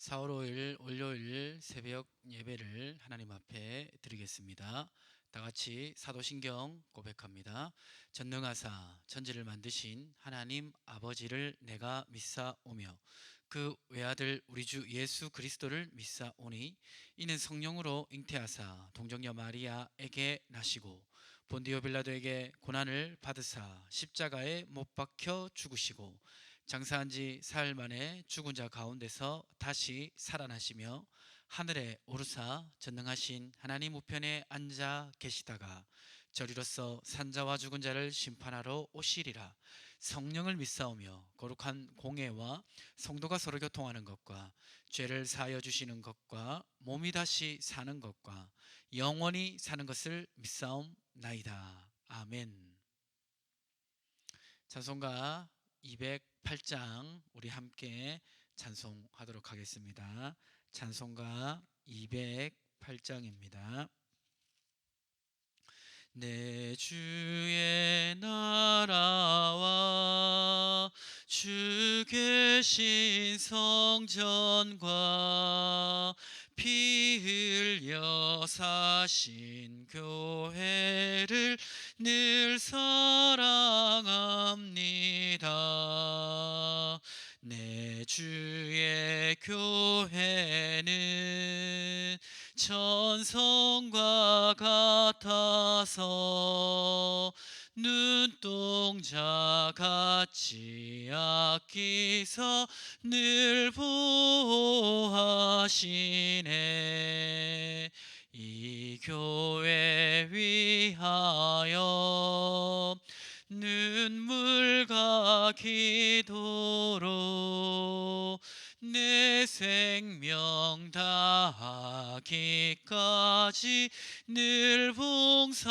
4월 5일 월요일 새벽 예배를 하나님 앞에 드리겠습니다. 다 같이 사도신경 고백합니다. 전능하사 천지를 만드신 하나님 아버지를 내가 믿사오며 그 외아들 우리 주 예수 그리스도를 믿사오니 이는 성령으로 잉태하사 동정녀 마리아에게 나시고 본디오 빌라도에게 고난을 받으사 십자가에 못 박혀 죽으시고 장사한 지 사흘 만에 죽은 자 가운데서 다시 살아나시며 하늘에 오르사 전능하신 하나님 우편에 앉아 계시다가 저리로서 산자와 죽은 자를 심판하러 오시리라. 성령을 믿사오며 거룩한 공예와 성도가 서로 교통하는 것과 죄를 사하여 주시는 것과 몸이 다시 사는 것과 영원히 사는 것을 믿사옵나이다. 아멘. 찬송가 208장 우리 함께 찬송하도록 하겠습니다. 찬송가 208장입니다. 내 주의 나라와 주 계신 성전과 피 흘려 사신 교회를 늘 사랑합니다. 내 주의 교회는 천성과 같아서 눈동자 같이 아끼사 늘 보호하시네. 이 교회 위하여 눈물과 기도로 내 생명 다하기까지 늘 봉사합니다.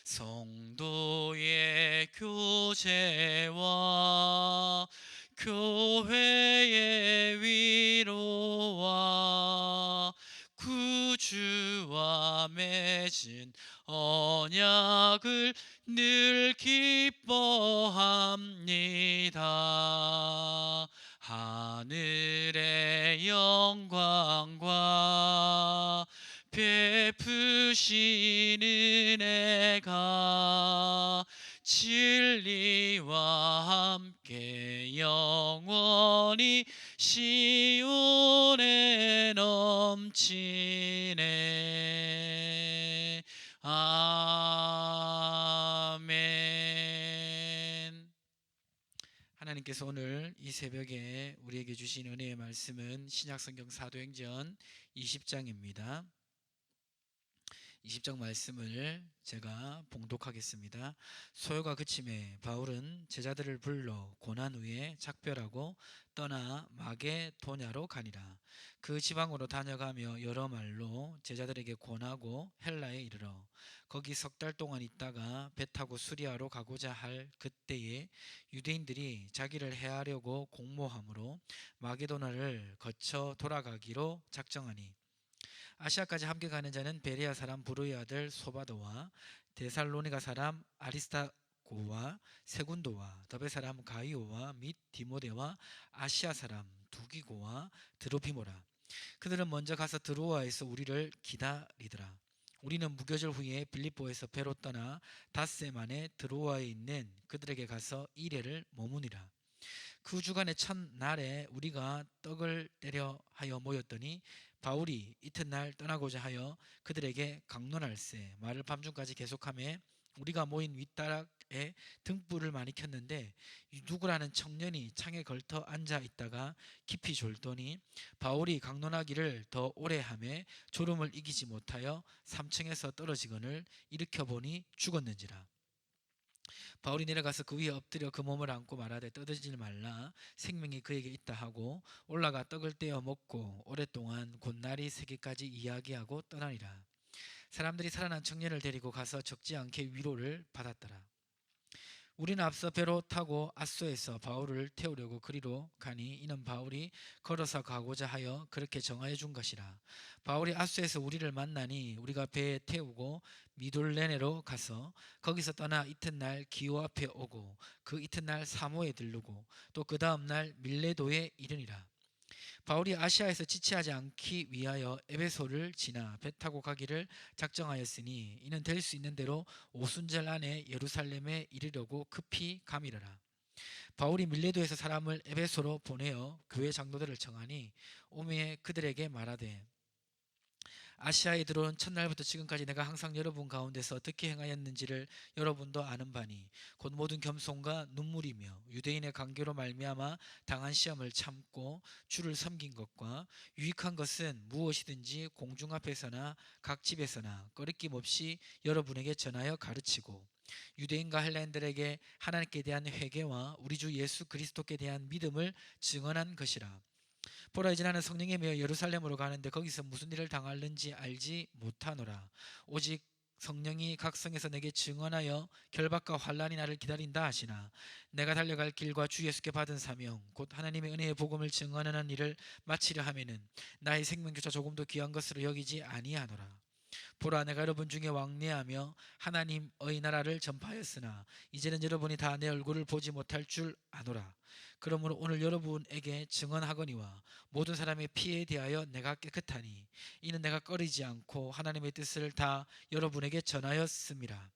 성도의 교제와 교회의 위로와 구주와 맺은 언약을 늘 기뻐합니다. 하늘의 영광과 베푸신 은혜가 진리와 함께 영원히 시온에 넘치네. 아멘. 하나님께서 오늘 이 새벽에 우리에게 주신 은혜의 말씀은 신약성경 사도행전 20장입니다. 20장 말씀을 제가 봉독하겠습니다. 소요가 그침에 바울은 제자들을 불러 고난 후에 작별하고 떠나 마게도냐로 가니라. 그 지방으로 다녀가며 여러 말로 제자들에게 권하고 헬라에 이르러 거기 석 달 동안 있다가 배 타고 수리아로 가고자 할 그때에 유대인들이 자기를 해하려고 공모함으로 마게도나를 거쳐 돌아가기로 작정하니 아시아까지 함께 가는 자는 베레아 사람 부르의 아들 소바도와 데살로니가 사람 아리스타고와 세군도와 더베 사람 가이오와 및 디모데와 아시아 사람 두기고와 드로피모라. 그들은 먼저 가서 드로아에서 우리를 기다리더라. 우리는 무교절 후에 빌립보에서 배로 떠나 닷새 만에 드로아에 있는 그들에게 가서 이레를 머무니라. 그 주간의 첫날에 우리가 떡을 때려 하여 모였더니 바울이 이튿날 떠나고자 하여 그들에게 강론할세 말을 밤중까지 계속하며 우리가 모인 윗다락에 등불을 많이 켰는데 누구라는 청년이 창에 걸터 앉아 있다가 깊이 졸더니 바울이 강론하기를 더 오래 하며 졸음을 이기지 못하여 3층에서 떨어지거늘 일으켜 보니 죽었는지라. 바울이 내려가서 그 위에 엎드려 그 몸을 안고 말하되 떠들지 말라 생명이 그에게 있다 하고 올라가 떡을 떼어 먹고 오랫동안 곧날이 새기까지 이야기하고 떠나니라. 사람들이 살아난 청년을 데리고 가서 적지 않게 위로를 받았더라. 우리는 앞서 배로 타고 앗소에서 바울을 태우려고 그리로 가니 이는 바울이 걸어서 가고자 하여 그렇게 정하여 준 것이라. 바울이 앗소에서 우리를 만나니 우리가 배에 태우고 미돌레네로 가서 거기서 떠나 이튿날 기호 앞에 오고 그 이튿날 사모에 들르고 또 그 다음 날 밀레도에 이르니라. 바울이 아시아에서 지체하지 않기 위하여 에베소를 지나 배 타고 가기를 작정하였으니 이는 될 수 있는 대로 오순절 안에 예루살렘에 이르려고 급히 감이르라. 바울이 밀레도에서 사람을 에베소로 보내어 교회 장로들을 청하니 오매 그들에게 말하되 아시아에 들어온 첫날부터 지금까지 내가 항상 여러분 가운데서 어떻게 행하였는지를 여러분도 아는 바니 곧 모든 겸손과 눈물이며 유대인의 간교로 말미암아 당한 시험을 참고 주를 섬긴 것과 유익한 것은 무엇이든지 공중 앞에서나 각 집에서나 꺼리낌 없이 여러분에게 전하여 가르치고 유대인과 헬라인들에게 하나님께 대한 회개와 우리 주 예수 그리스도께 대한 믿음을 증언한 것이라. 보라 이제 나는 성령에 매여 예루살렘으로 가는데 거기서 무슨 일을 당할는지 알지 못하노라. 오직 성령이 각 성에서 내게 증언하여 결박과 환란이 나를 기다린다 하시나 내가 달려갈 길과 주 예수께 받은 사명 곧 하나님의 은혜의 복음을 증언하는 일을 마치려 하면은 나의 생명조차 조금도 귀한 것으로 여기지 아니하노라. 보라 내가 여러분 중에 왕래하며 하나님의 나라를 전파하였으나 이제는 여러분이 다 내 얼굴을 보지 못할 줄 아노라. 그러므로 오늘 여러분에게 증언하거니와 모든 사람의 피에 대하여 내가 깨끗하니 이는 내가 꺼리지 않고 하나님의 뜻을 다 여러분에게 전하였음이라.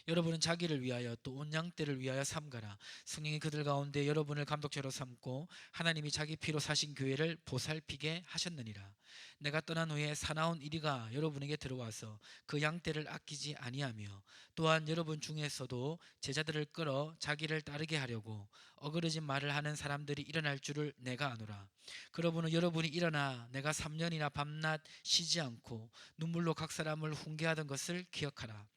여러분은 자기를 위하여 또 온 양떼를 위하여 삼가라. 성령이 그들 가운데 여러분을 감독자로 삼고 하나님이 자기 피로 사신 교회를 보살피게 하셨느니라. 내가 떠난 후에 사나운 이리가 여러분에게 들어와서 그 양떼를 아끼지 아니하며 또한 여러분 중에서도 제자들을 끌어 자기를 따르게 하려고 어그러진 말을 하는 사람들이 일어날 줄을 내가 아노라. 그러므로 여러분이 일어나 내가 3년이나 밤낮 쉬지 않고 눈물로 각 사람을 훈계하던 것을 기억하라.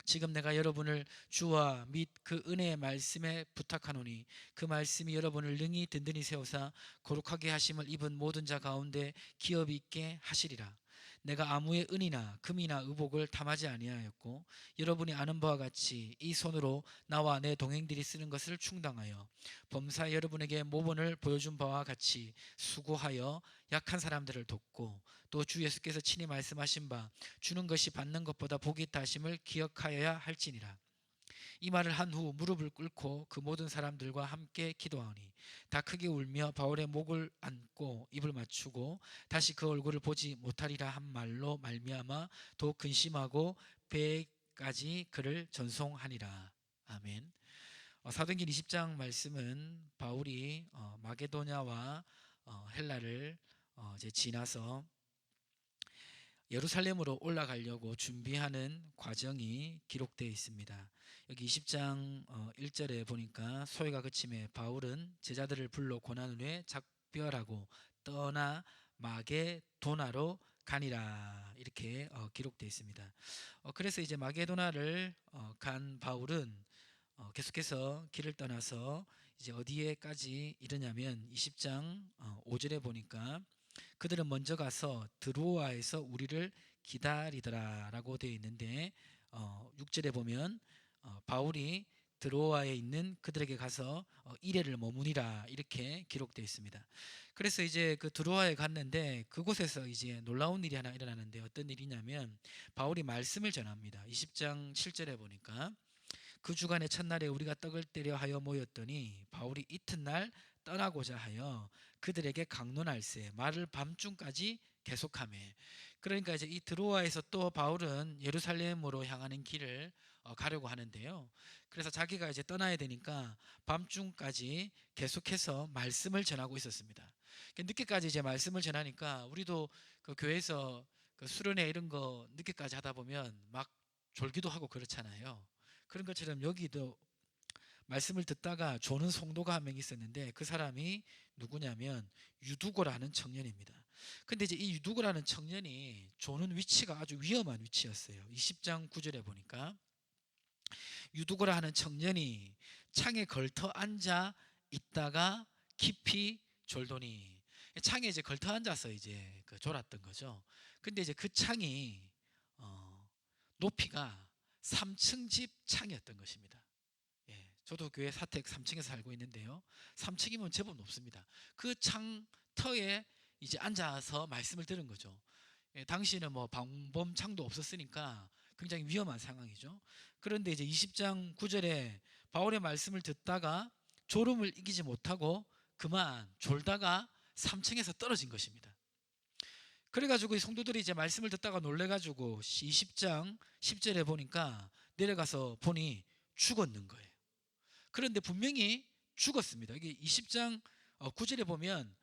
지금 내가 여러분을 주와 및 그 은혜의 말씀에 부탁하노니 그 말씀이 여러분을 능히 든든히 세우사 거룩하게 하심을 입은 모든 자 가운데 기업 있게 하시리라. 내가 아무의 은이나 금이나 의복을 탐하지 아니하였고 여러분이 아는 바와 같이 이 손으로 나와 내 동행들이 쓰는 것을 충당하여 범사에 여러분에게 모본을 보여준 바와 같이 수고하여 약한 사람들을 돕고 또 주 예수께서 친히 말씀하신 바 주는 것이 받는 것보다 복이 있다 하심을 기억하여야 할지니라. 이 말을 한 후 무릎을 꿇고 그 모든 사람들과 함께 기도하니 다 크게 울며 바울의 목을 안고 입을 맞추고 다시 그 얼굴을 보지 못하리라 한 말로 말미암아 더욱 근심하고 배까지 그를 전송하니라. 아멘. 사도행전 20장 말씀은 바울이 마게도냐와 헬라를 이제 지나서 예루살렘으로 올라가려고 준비하는 과정이 기록되어 있습니다. 여기 20장 1절에 보니까 소회가 그침에 바울은 제자들을 불러 고난 후에 작별하고 떠나 마게도나로 가니라 이렇게 기록되어 있습니다. 그래서 이제 마게도나를 간 바울은 계속해서 길을 떠나서 이제 어디에까지 이르냐면 20장 5절에 보니까 그들은 먼저 가서 드로아에서 우리를 기다리더라라고 되어 있는데 6절에 보면 바울이 드로아에 있는 그들에게 가서 이레를 머무니라 이렇게 기록되어 있습니다. 그래서 이제 그 드로아에 갔는데 그곳에서 이제 놀라운 일이 하나 일어나는데 어떤 일이냐면 바울이 말씀을 전합니다. 20장 7절에 보니까 그 주간의 첫날에 우리가 떡을 떼려 하여 모였더니 바울이 이튿날 떠나고자 하여 그들에게 강론할세 말을 밤중까지 계속하매. 그러니까 이제 이 드로아에서 또 바울은 예루살렘으로 향하는 길을 가려고 하는데요. 그래서 자기가 이제 떠나야 되니까 밤중까지 계속해서 말씀을 전하고 있었습니다. 늦게까지 이제 말씀을 전하니까 우리도 그 교회에서 그 수련회 이런 거 늦게까지 하다 보면 막 졸기도 하고 그렇잖아요. 그런 것처럼 여기도 말씀을 듣다가 조는 성도가 한 명 있었는데 그 사람이 누구냐면 유두고라는 청년입니다. 근데 이제 이 유두고라는 청년이 조는 위치가 아주 위험한 위치였어요. 20장 9절에 보니까 유두고라 하는 청년이 창에 걸터 앉아 있다가 깊이 졸더니 창에 이제 걸터 앉아서 이제 그 졸았던 거죠. 근데 이제 그 창이 높이가 3층 집 창이었던 것입니다. 저도 교회 사택 3층에서 살고 있는데요. 3층이면 제법 높습니다. 그 창터에 이제 앉아서 말씀을 들은 거죠. 당시에는 뭐 방범창도 없었으니까 굉장히 위험한 상황이죠. 그런데 이제 20장 9절에 바울의 말씀을 듣다가 졸음을 이기지 못하고 그만 졸다가 3층에서 떨어진 것입니다. 그래가지고 이 성도들이 이제 말씀을 듣다가 놀래가지고 20장 10절에 보니까 내려가서 보니 죽었는 거예요. 그런데 분명히 죽었습니다. 이게 20장 9절에 보면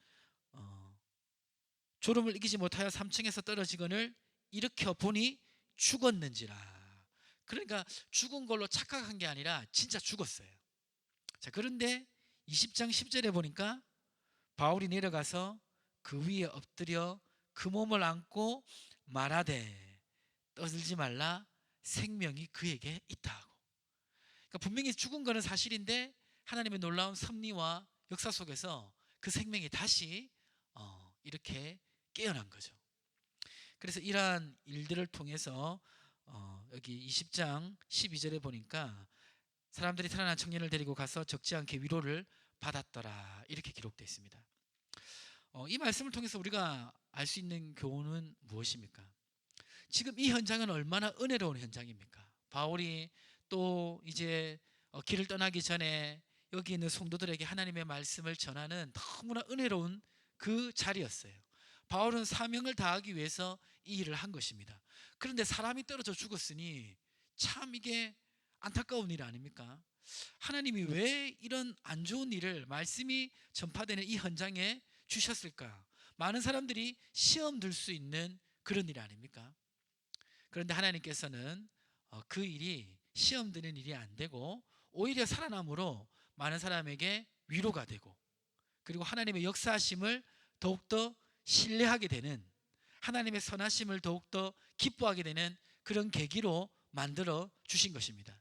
졸음을 이기지 못하여 3층에서 떨어지거늘 일으켜 보니 죽었는지라. 그러니까 죽은 걸로 착각한 게 아니라 진짜 죽었어요. 자, 그런데 20장 10절에 보니까 바울이 내려가서 그 위에 엎드려 그 몸을 안고 말하되 떠들지 말라 생명이 그에게 있다 하고. 그러니까 분명히 죽은 거는 사실인데 하나님의 놀라운 섭리와 역사 속에서 그 생명이 다시 이렇게 깨어난 거죠. 그래서 이러한 일들을 통해서 여기 20장 12절에 보니까 사람들이 살아난 청년을 데리고 가서 적지 않게 위로를 받았더라 이렇게 기록되어 있습니다. 이 말씀을 통해서 우리가 알 수 있는 교훈은 무엇입니까? 지금 이 현장은 얼마나 은혜로운 현장입니까? 바울이 또 이제 길을 떠나기 전에 여기 있는 성도들에게 하나님의 말씀을 전하는 너무나 은혜로운 그 자리였어요. 바울은 사명을 다하기 위해서 이 일을 한 것입니다. 그런데 사람이 떨어져 죽었으니 참 이게 안타까운 일 아닙니까? 하나님이 왜 이런 안 좋은 일을 말씀이 전파되는 이 현장에 주셨을까? 많은 사람들이 시험 들 수 있는 그런 일 아닙니까? 그런데 하나님께서는 그 일이 시험 드는 일이 안 되고 오히려 살아남으로 많은 사람에게 위로가 되고 그리고 하나님의 역사하심을 더욱더 신뢰하게 되는 하나님의 선하심을 더욱더 기뻐하게 되는 그런 계기로 만들어 주신 것입니다.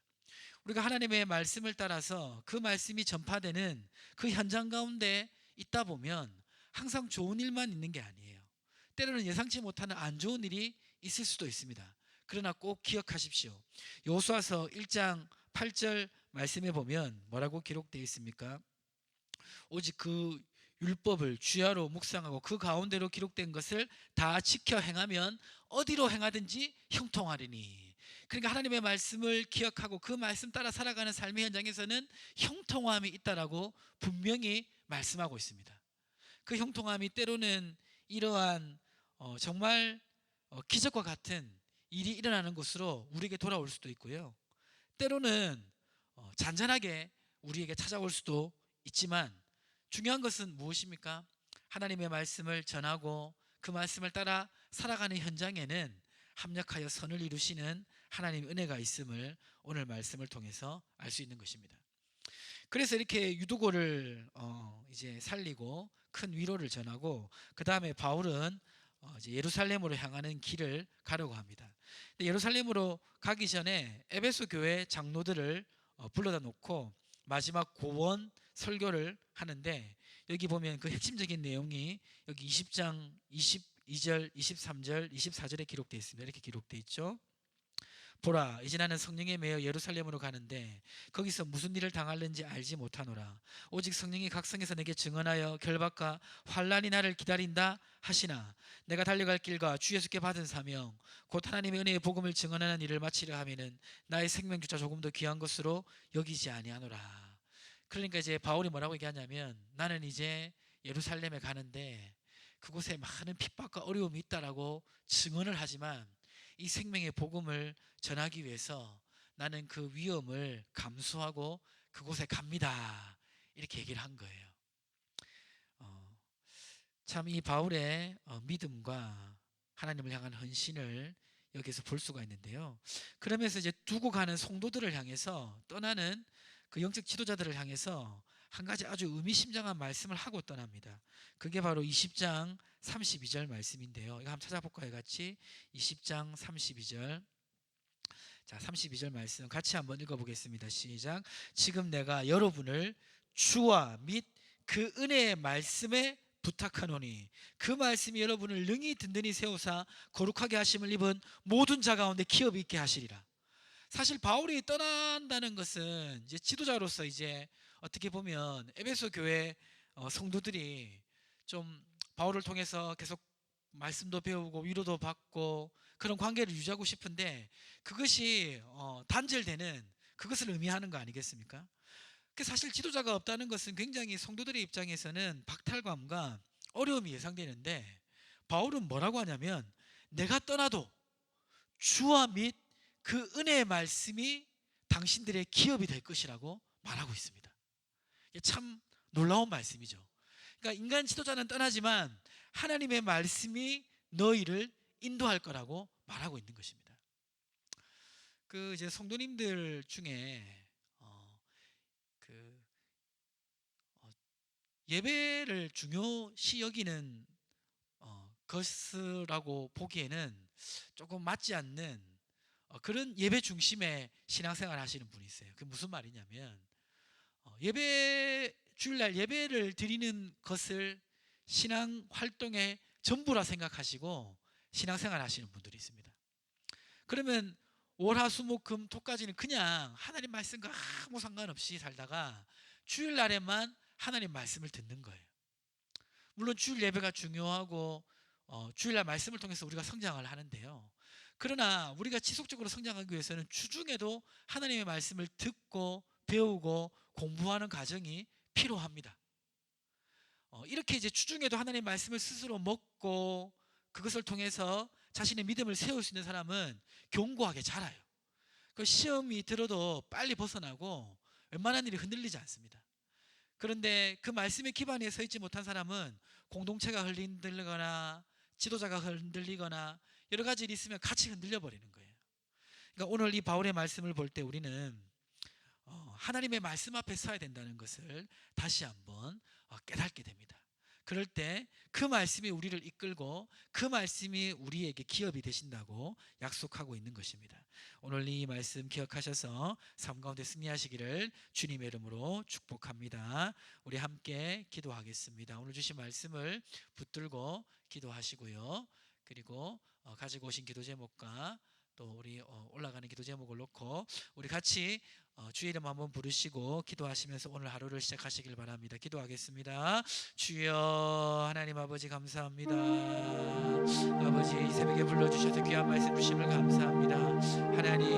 우리가 하나님의 말씀을 따라서 그 말씀이 전파되는 그 현장 가운데 있다 보면 항상 좋은 일만 있는 게 아니에요. 때로는 예상치 못하는 안 좋은 일이 있을 수도 있습니다. 그러나 꼭 기억하십시오. 여호수아서 1장 8절 말씀에 보면 뭐라고 기록되어 있습니까? 오직 그 율법을 주야로 묵상하고 그 가운데로 기록된 것을 다 지켜 행하면 어디로 행하든지 형통하리니. 그러니까 하나님의 말씀을 기억하고 그 말씀 따라 살아가는 삶의 현장에서는 형통함이 있다라고 분명히 말씀하고 있습니다. 그 형통함이 때로는 이러한 정말 기적과 같은 일이 일어나는 곳으로 우리에게 돌아올 수도 있고요. 때로는 잔잔하게 우리에게 찾아올 수도 있지만 중요한 것은 무엇입니까? 하나님의 말씀을 전하고 그 말씀을 따라 살아가는 현장에는 합력하여 선을 이루시는 하나님의 은혜가 있음을 오늘 말씀을 통해서 알 수 있는 것입니다. 그래서 이렇게 유두고를 이제 살리고 큰 위로를 전하고 그 다음에 바울은 이제 예루살렘으로 향하는 길을 가려고 합니다. 근데 예루살렘으로 가기 전에 에베소 교회 장로들을 불러다 놓고 마지막 고원 설교를 하는데 여기 보면 그 핵심적인 내용이 여기 20장 22절, 23절, 24절에 기록되어 있습니다. 이렇게 기록되어 있죠. 보라, 이제 나는 성령에 매여 예루살렘으로 가는데 거기서 무슨 일을 당할는지 알지 못하노라. 오직 성령이 각성에서 내게 증언하여 결박과 환난이 나를 기다린다 하시나 내가 달려갈 길과 주 예수께 받은 사명 곧 하나님의 은혜의 복음을 증언하는 일을 마치려 하면은 나의 생명조차 조금 더 귀한 것으로 여기지 아니하노라. 그러니까 이제 바울이 뭐라고 얘기하냐면 나는 이제 예루살렘에 가는데 그곳에 많은 핍박과 어려움이 있다라고 증언을 하지만 이 생명의 복음을 전하기 위해서 나는 그 위험을 감수하고 그곳에 갑니다. 이렇게 얘기를 한 거예요. 참 이 바울의 믿음과 하나님을 향한 헌신을 여기서 볼 수가 있는데요. 그러면서 이제 두고 가는 성도들을 향해서 떠나는 그 영적 지도자들을 향해서 한 가지 아주 의미심장한 말씀을 하고 떠납니다. 그게 바로 20장 32절 말씀인데요. 이거 한번 찾아볼까요? 같이 20장 32절. 자, 32절 말씀 같이 한번 읽어보겠습니다. 시작. 지금 내가 여러분을 주와 및 그 은혜의 말씀에 부탁하노니 그 말씀이 여러분을 능히 든든히 세우사 거룩하게 하심을 입은 모든 자 가운데 기업이 있게 하시리라. 사실 바울이 떠난다는 것은 이제 지도자로서 이제 어떻게 보면 에베소 교회 성도들이 좀 바울을 통해서 계속 말씀도 배우고 위로도 받고 그런 관계를 유지하고 싶은데 그것이 단절되는 그것을 의미하는 거 아니겠습니까? 그 사실 지도자가 없다는 것은 굉장히 성도들의 입장에서는 박탈감과 어려움이 예상되는데 바울은 뭐라고 하냐면 내가 떠나도 주와 및 그 은혜의 말씀이 당신들의 기업이 될 것이라고 말하고 있습니다. 이게 참 놀라운 말씀이죠. 그러니까 인간 지도자는 떠나지만 하나님의 말씀이 너희를 인도할 거라고 말하고 있는 것입니다. 그 이제 성도님들 중에 그 예배를 중요시 여기는 것이라고 보기에는 조금 맞지 않는 그런 예배 중심의 신앙생활 하시는 분이 있어요. 그게 무슨 말이냐면 예배 주일날 예배를 드리는 것을 신앙 활동의 전부라 생각하시고 신앙생활 하시는 분들이 있습니다. 그러면 월화수목금 토까지는 그냥 하나님 말씀과 아무 상관없이 살다가 주일날에만 하나님 말씀을 듣는 거예요. 물론 주일 예배가 중요하고 주일날 말씀을 통해서 우리가 성장을 하는데요. 그러나 우리가 지속적으로 성장하기 위해서는 주중에도 하나님의 말씀을 듣고 배우고 공부하는 과정이 필요합니다. 이렇게 이제 주중에도 하나님의 말씀을 스스로 먹고 그것을 통해서 자신의 믿음을 세울 수 있는 사람은 견고하게 자라요. 그 시험이 들어도 빨리 벗어나고 웬만한 일이 흔들리지 않습니다. 그런데 그 말씀의 기반에 서 있지 못한 사람은 공동체가 흔들리거나 지도자가 흔들리거나 여러 가지 일이 있으면 같이 흔들려 버리는 거예요. 그러니까 오늘 이 바울의 말씀을 볼 때 우리는 하나님의 말씀 앞에 서야 된다는 것을 다시 한번 깨닫게 됩니다. 그럴 때 그 말씀이 우리를 이끌고 그 말씀이 우리에게 기업이 되신다고 약속하고 있는 것입니다. 오늘 이 말씀 기억하셔서 삶 가운데 승리하시기를 주님의 이름으로 축복합니다. 우리 함께 기도하겠습니다. 오늘 주신 말씀을 붙들고 기도하시고요. 그리고 가지고 오신 기도 제목과 또 우리 올라가는 기도 제목을 놓고 우리 같이 주의 이름 한번 부르시고 기도하시면서 오늘 하루를 시작하시길 바랍니다. 기도하겠습니다. 주여 하나님 아버지 감사합니다. 아버지 이 새벽에 불러주셔서 귀한 말씀 주심을 감사합니다. 하나님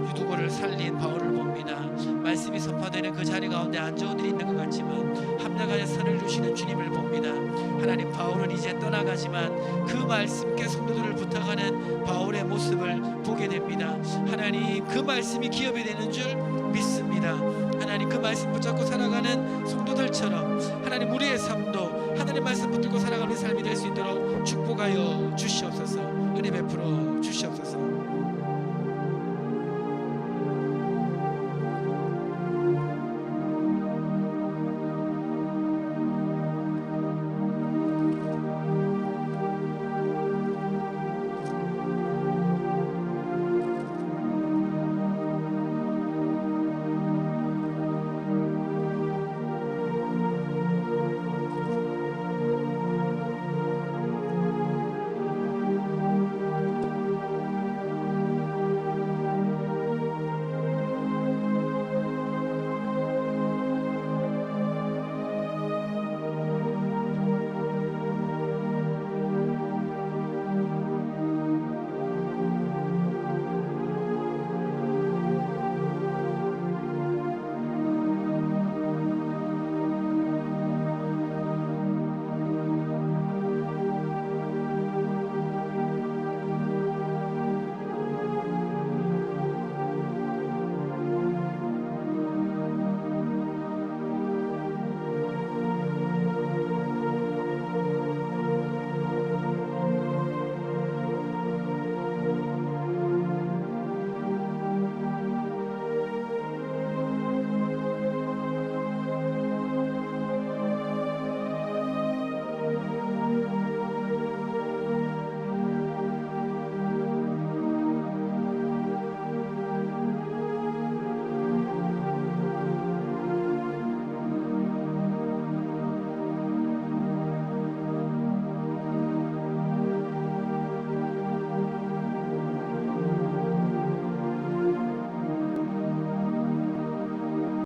유두고를 살린 바울을 봅니다. 말씀이 선포되는 그 자리 가운데 안 좋은 일이 있는 것 같지만 합력하여 선을 이루시는 주님을 봅니다. 하나님 바울은 이제 떠나가지만 그 말씀께 성도들을 부탁하는 바울의 모습을 보게 됩니다. 하나님 그 말씀이 기업이 되는 줄 믿습니다. 하나님 그 말씀 붙잡고 살아